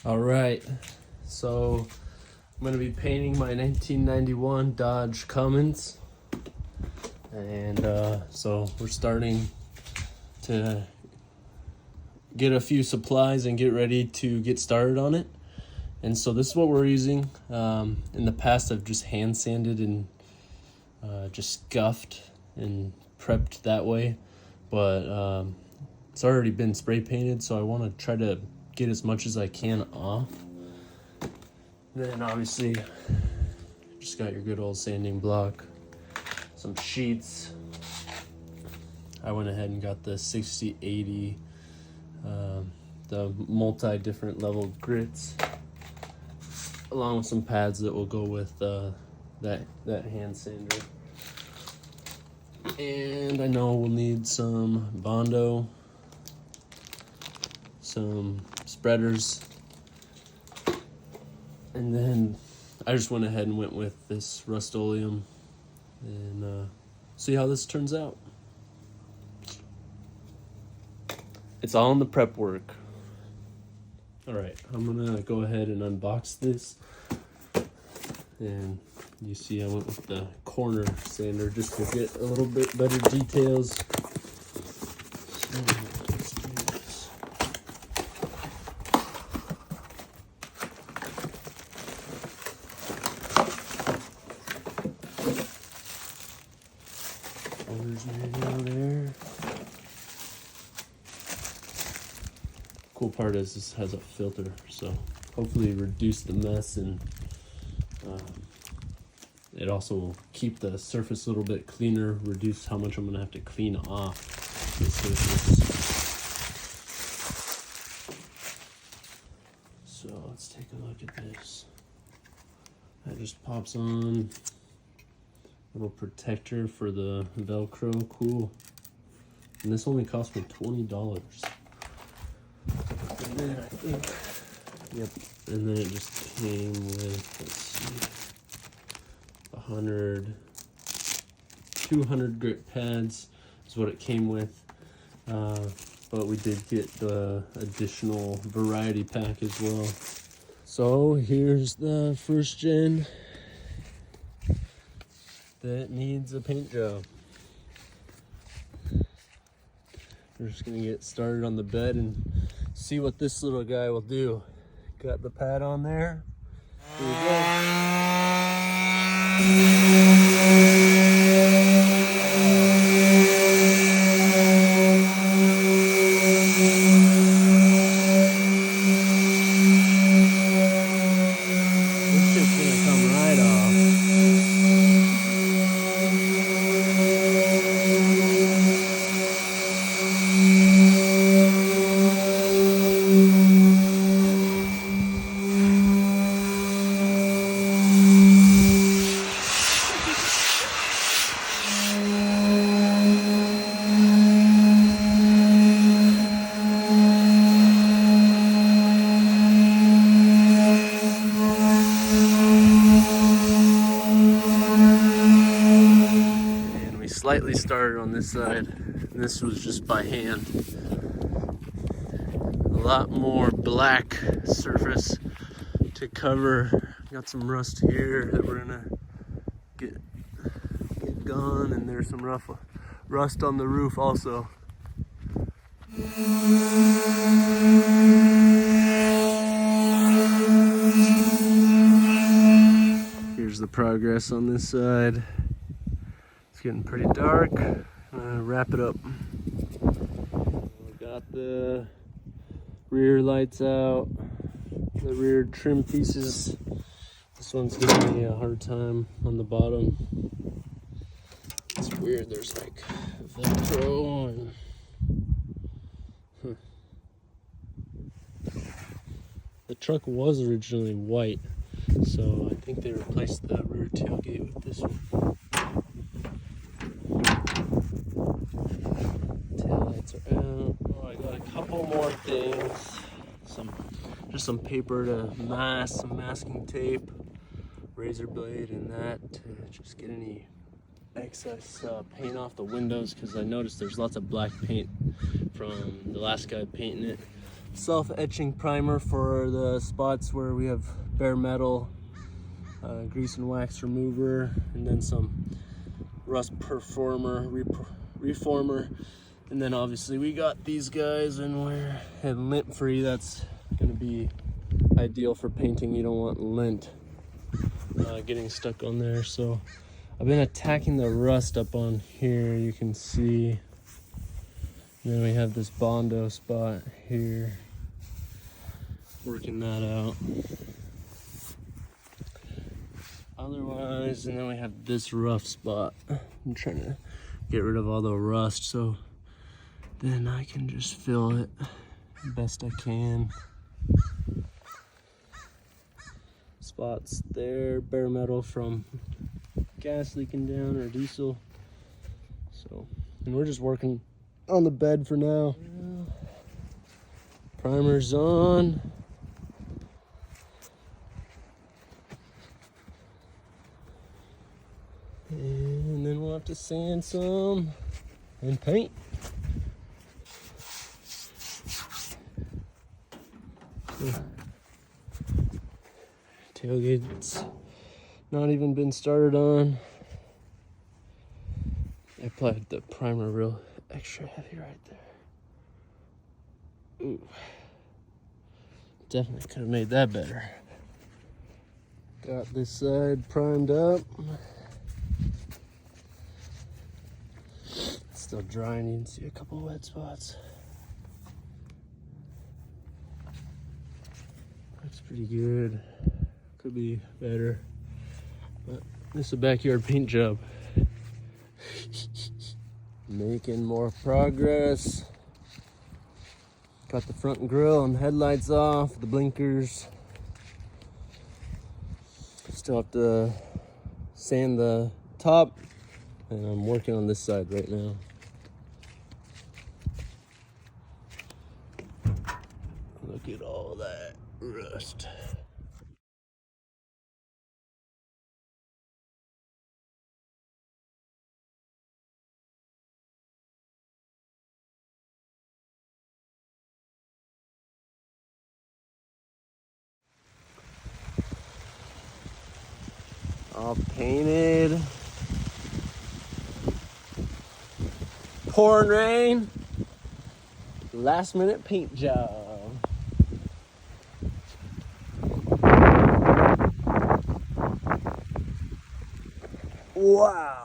All right, so I'm gonna be painting my 1991 Dodge Cummins, and so we're starting to get a few supplies and get ready to get started on it. And so this is what we're using. In the past, I've just hand sanded and just scuffed and prepped that way, but it's already been spray painted, so I want to try to get as much as I can off. Then obviously just got your good old sanding block, some sheets. I went ahead and got the 60/80, the multi different level grits, along with some pads that will go with that hand sander. And I know we'll need some Bondo, some spreaders, and then I just went ahead and went with this Rust-Oleum and see how this turns out. It's all in the prep work. All right, I'm gonna go ahead and unbox this, and you see I went with the corner sander just to get a little bit better details. So let's do this. Owner's manual there. Cool part is this has a filter, so hopefully reduce the mess, and it also will keep the surface a little bit cleaner, reduce how much I'm gonna have to clean off the surface. So let's take a look at this. That just pops on. Little protector for the Velcro, cool. And this only cost me $20. And then I think, yep, and then it just came with, let's see, 200 grit pads is what it came with. But we did get the additional variety pack as well. So here's the first gen that needs a paint job. We're just gonna get started on the bed and see what this little guy will do. Got the pad on there. Here we go. This shit's gonna come right off. Slightly started on this side, and this was just by hand. A lot more black surface to cover. Got some rust here that we're gonna get gone, and there's some rust on the roof also. Here's the progress on this side. Getting pretty dark. Wrap it up. Got the rear lights out, the rear trim pieces. This one's giving me a hard time on the bottom. It's weird, there's like Velcro and the truck was originally white, so I think they replaced the rear tailgate with this one. Taillights are out. Oh, I got a couple more things. Just some paper to mask, some masking tape, razor blade, and that to just get any excess paint off the windows, because I noticed there's lots of black paint from the last guy painting it. self-etching primer for the spots where we have bare metal, grease and wax remover, and then some rust reformer, and then obviously we got these guys, and we're lint free. That's going to be ideal for painting. You don't want lint getting stuck on there. So I've been attacking the rust up on here, you can see. And then we have this Bondo spot here, working that out. Otherwise, and then we have this rough spot. I'm trying to get rid of all the rust so then I can just fill it the best I can. Spots there, bare metal from gas leaking down or diesel. So, and we're just working on the bed for now. Primer's on. And then we'll have to sand some and paint. Tailgate's not even been started on. I applied the primer real extra heavy right there. Ooh. Definitely could have made that better. Got this side primed up. It's still drying, you can see a couple wet spots. Looks pretty good. Could be better, but this is a backyard paint job. Making more progress. Got the front grille and headlights off, the blinkers. Still have to sand the top, and I'm working on this side right now. Look at all that rust. All painted. Pouring rain. Last minute paint job. Wow.